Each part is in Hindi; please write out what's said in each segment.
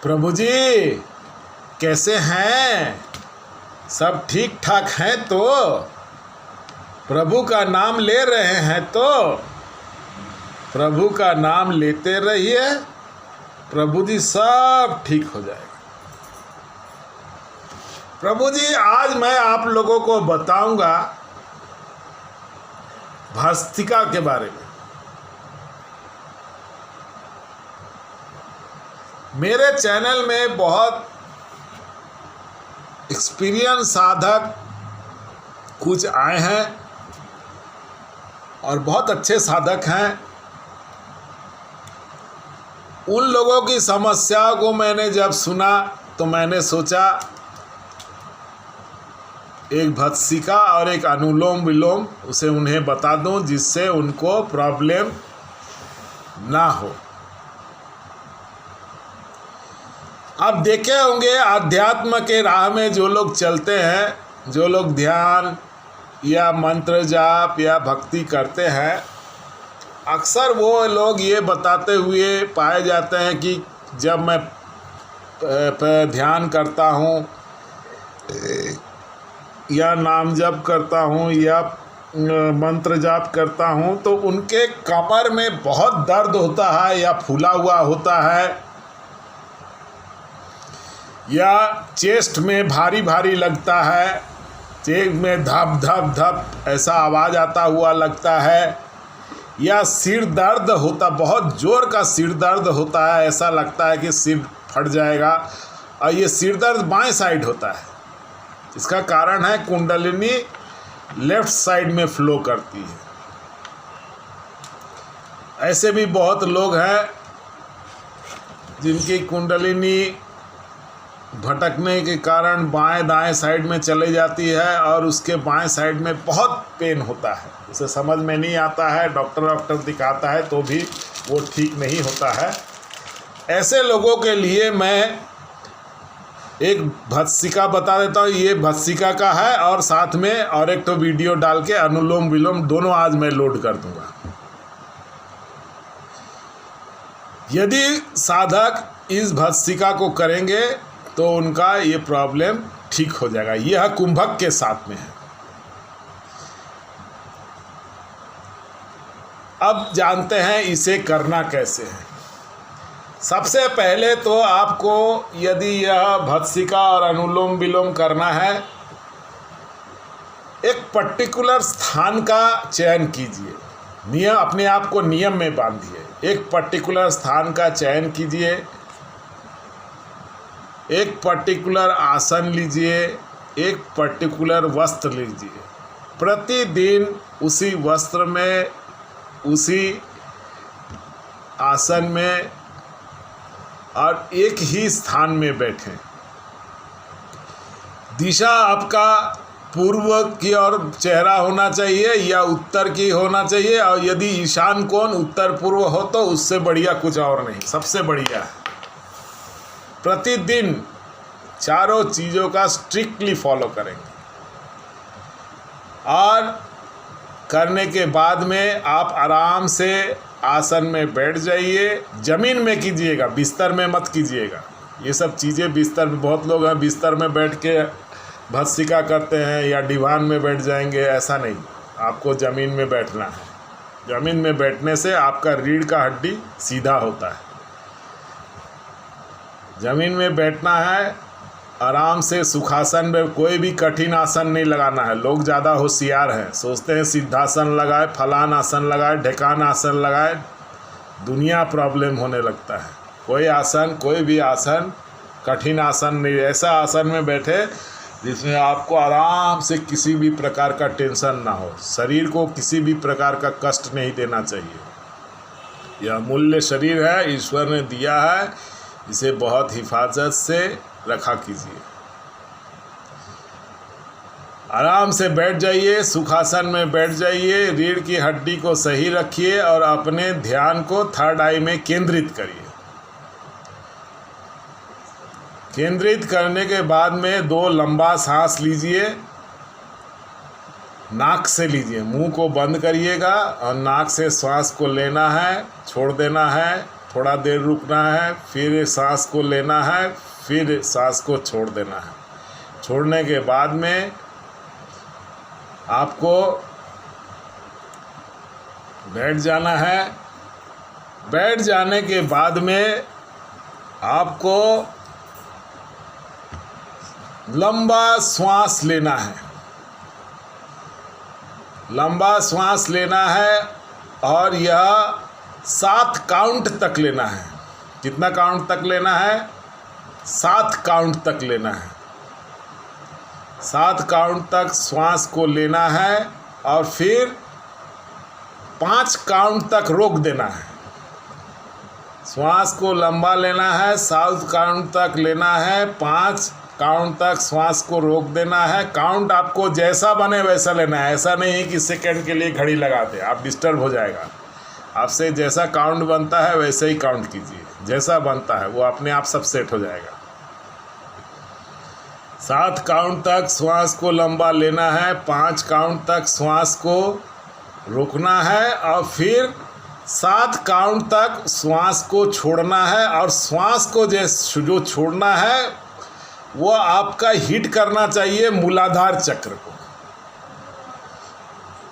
प्रभु जी कैसे हैं? सब ठीक ठाक हैं तो? प्रभु का नाम ले रहे हैं तो? प्रभु का नाम लेते रहिए, प्रभु जी सब ठीक हो जाएगा। प्रभु जी आज मैं आप लोगों को बताऊंगा भस्त्रिका के बारे में। मेरे चैनल में बहुत एक्सपीरियंस साधक कुछ आए हैं और बहुत अच्छे साधक हैं। उन लोगों की समस्याओं को मैंने जब सुना तो मैंने सोचा एक भस्त्रिका और एक अनुलोम विलोम उसे उन्हें बता दूं, जिससे उनको प्रॉब्लम ना हो। आप देखे होंगे आध्यात्म के राह में जो लोग चलते हैं, जो लोग ध्यान या मंत्र जाप या भक्ति करते हैं, अक्सर वो लोग ये बताते हुए पाए जाते हैं कि जब मैं ध्यान करता हूँ या नाम जप करता हूँ या मंत्र जाप करता हूँ तो उनके कमर में बहुत दर्द होता है या फूला हुआ होता है या चेस्ट में भारी भारी लगता है, चेस्ट में धप धप धप ऐसा आवाज़ आता हुआ लगता है, या सिर दर्द होता, बहुत ज़ोर का सिर दर्द होता है, ऐसा लगता है कि सिर फट जाएगा। और ये सिर दर्द बाएं साइड होता है। इसका कारण है कुंडलिनी लेफ्ट साइड में फ्लो करती है। ऐसे भी बहुत लोग हैं जिनकी कुंडलिनी भटकने के कारण बाएं दाएं साइड में चले जाती है और उसके बाएं साइड में बहुत पेन होता है, उसे समझ में नहीं आता है, डॉक्टर दिखाता है तो भी वो ठीक नहीं होता है। ऐसे लोगों के लिए मैं एक भस्त्रिका बता देता हूँ। ये भस्त्रिका का है और साथ में और एक तो वीडियो डाल के अनुलोम विलोम दोनों आज मैं लोड कर दूंगा। यदि साधक इस भस्त्रिका को करेंगे तो उनका ये प्रॉब्लम ठीक हो जाएगा। यह कुंभक के साथ में है। अब जानते हैं इसे करना कैसे है। सबसे पहले तो आपको यदि यह भस्त्रिका और अनुलोम विलोम करना है, एक पर्टिकुलर स्थान का चयन कीजिए। नियम अपने आप को नियम में बांधिए। एक पर्टिकुलर स्थान का चयन कीजिए, एक पर्टिकुलर आसन लीजिए, एक पर्टिकुलर वस्त्र लीजिए। प्रतिदिन उसी वस्त्र में, उसी आसन में और एक ही स्थान में बैठें। दिशा आपका पूर्व की ओर चेहरा होना चाहिए या उत्तर की होना चाहिए, और यदि ईशान कोण उत्तर पूर्व हो तो उससे बढ़िया कुछ और नहीं, सबसे बढ़िया है। प्रतिदिन चारों चीज़ों का स्ट्रिक्टली फॉलो करेंगे और करने के बाद में आप आराम से आसन में बैठ जाइए। ज़मीन में कीजिएगा, बिस्तर में मत कीजिएगा। ये सब चीज़ें बिस्तर में, बहुत लोग हैं बिस्तर में बैठ के भस्त्रिका करते हैं या दीवान में बैठ जाएंगे, ऐसा नहीं। आपको ज़मीन में बैठना है। ज़मीन में बैठने से आपका रीढ़ का हड्डी सीधा होता है। ज़मीन में बैठना है, आराम से सुखासन में। कोई भी कठिन आसन नहीं लगाना है। लोग ज़्यादा होशियार हैं, सोचते हैं सिद्धासन लगाए, फलान आसन लगाए, ढेकान आसन लगाए, दुनिया प्रॉब्लम होने लगता है। कोई आसन, कोई भी आसन कठिन आसन नहीं। ऐसा आसन में बैठे जिसमें आपको आराम से किसी भी प्रकार का टेंशन ना हो, शरीर को किसी भी प्रकार का कष्ट नहीं देना चाहिए। यह अमूल्य शरीर है, ईश्वर ने दिया है, इसे बहुत हिफाजत से रखा कीजिए। आराम से बैठ जाइए, सुखासन में बैठ जाइए, रीढ़ की हड्डी को सही रखिए और अपने ध्यान को थर्ड आई में केंद्रित करिए। केंद्रित करने के बाद में 2 लंबा सांस लीजिए। नाक से लीजिए, मुंह को बंद करिएगा और नाक से श्वास को लेना है, छोड़ देना है, थोड़ा देर रुकना है, फिर सांस को लेना है, फिर सांस को छोड़ देना है। छोड़ने के बाद में आपको बैठ जाना है। बैठ जाने के बाद में आपको लंबा श्वास लेना है। लंबा श्वास लेना है और यह 7 काउंट तक लेना है। कितना काउंट तक लेना है? 7 काउंट तक लेना है। 7 काउंट तक श्वास को लेना है और फिर 5 काउंट तक रोक देना है। श्वास को लंबा लेना है, 7 काउंट तक लेना है, 5 काउंट तक श्वास को रोक देना है। काउंट आपको जैसा बने वैसा लेना है। ऐसा नहीं है कि सेकंड के लिए घड़ी लगा दे, आप डिस्टर्ब हो जाएगा। आपसे जैसा काउंट बनता है वैसे ही काउंट कीजिए। जैसा बनता है वो अपने आप सब सेट हो जाएगा। 7 काउंट तक श्वास को लंबा लेना है, 5 काउंट तक श्वास को रोकना है और फिर 7 काउंट तक श्वास को छोड़ना है। और श्वास को जो छोड़ना है वो आपका हिट करना चाहिए मूलाधार चक्र को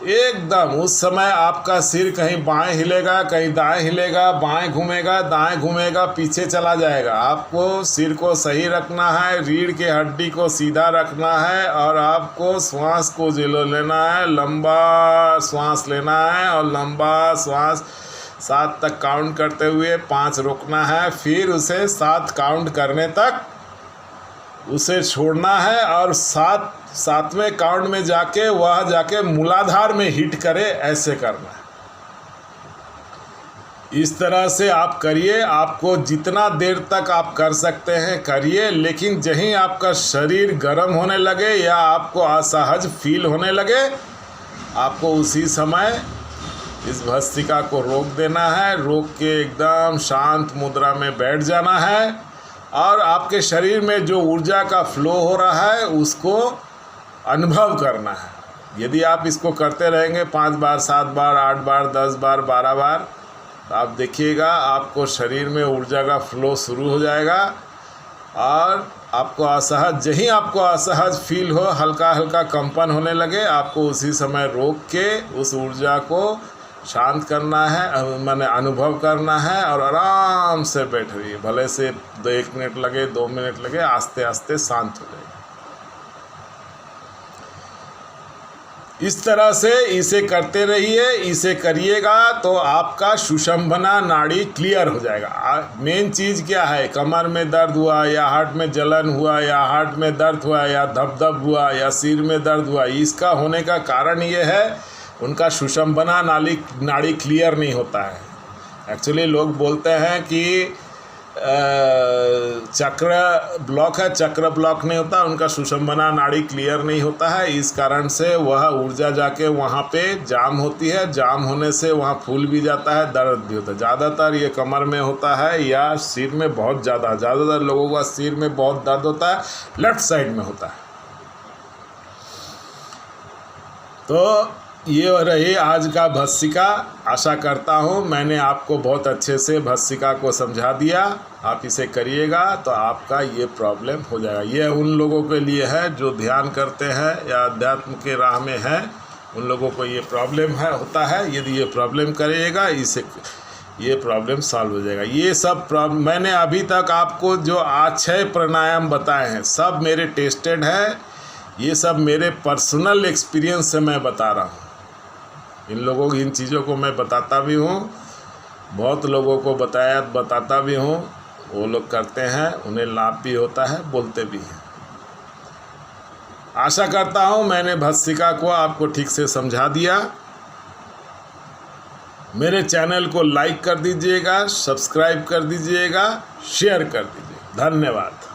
एकदम। उस समय आपका सिर कहीं बाएं हिलेगा, कहीं दाएं हिलेगा, बाएं घूमेगा, दाएं घूमेगा, पीछे चला जाएगा। आपको सिर को सही रखना है, रीढ़ के हड्डी को सीधा रखना है और आपको श्वास को लेना है। लंबा श्वास लेना है और लंबा श्वास 7 तक काउंट करते हुए 5 रोकना है। फिर उसे 7 काउंट करने तक उसे छोड़ना है और 7वें काउंट में जाके मूलाधार में हिट करे, ऐसे करना है। इस तरह से आप करिए। आपको जितना देर तक आप कर सकते हैं करिए, लेकिन जहीं आपका शरीर गर्म होने लगे या आपको असहज फील होने लगे, आपको उसी समय इस भस्त्रिका को रोक देना है। रोक के एकदम शांत मुद्रा में बैठ जाना है और आपके शरीर में जो ऊर्जा का फ्लो हो रहा है उसको अनुभव करना है। यदि आप इसको करते रहेंगे 5 बार, 7 बार, 8 बार, 10 बार, 12 बार, तो आप देखिएगा आपको शरीर में ऊर्जा का फ्लो शुरू हो जाएगा और आपको आपको असहज फील हो, हल्का हल्का कंपन होने लगे, आपको उसी समय रोक के उस ऊर्जा को शांत करना है, माने अनुभव करना है और आराम से बैठ रहिए। भले से 1 मिनट लगे, 2 मिनट लगे, आस्ते आस्ते शांत हो जाइए। इस तरह से इसे करते रहिए। इसे करिएगा तो आपका सुषुम्ना नाड़ी क्लियर हो जाएगा। मेन चीज़ क्या है? कमर में दर्द हुआ या हार्ट में जलन हुआ या हार्ट में दर्द हुआ या धप-धप हुआ या सिर में दर्द हुआ, इसका होने का कारण ये है उनका सुषुम्ना नाड़ी क्लियर नहीं होता है। एक्चुअली लोग बोलते हैं कि चक्र ब्लॉक है, चक्र ब्लॉक नहीं होता, उनका सुषुम्ना नाड़ी क्लियर नहीं होता है। इस कारण से वह ऊर्जा जाके वहाँ पे जाम होती है। जाम होने से वहाँ फूल भी जाता है, दर्द भी होता है। ज़्यादातर ये कमर में होता है या सिर में बहुत ज़्यादातर लोगों का सिर में बहुत दर्द होता है, लेफ्ट साइड में होता है। तो ये रही आज का भस्त्रिका। आशा करता हूँ मैंने आपको बहुत अच्छे से भस्त्रिका को समझा दिया। आप इसे करिएगा तो आपका ये प्रॉब्लम हो जाएगा। ये उन लोगों के लिए है जो ध्यान करते हैं या अध्यात्म के राह में हैं, उन लोगों को ये प्रॉब्लम होता है। यदि ये प्रॉब्लम करिएगा, ये प्रॉब्लम सॉल्व हो जाएगा। ये सब मैंने अभी तक आपको जो 6 प्राणायाम बताए हैं सब मेरे टेस्टेड है। ये सब मेरे पर्सनल एक्सपीरियंस से मैं बता रहा हूँ। इन चीज़ों को मैं बताता भी हूँ, बहुत लोगों को बताता भी हूँ। वो लोग करते हैं, उन्हें लाभ भी होता है, बोलते भी हैं। आशा करता हूँ मैंने भस्त्रिका को आपको ठीक से समझा दिया। मेरे चैनल को लाइक कर दीजिएगा, सब्सक्राइब कर दीजिएगा, शेयर कर दीजिए। धन्यवाद।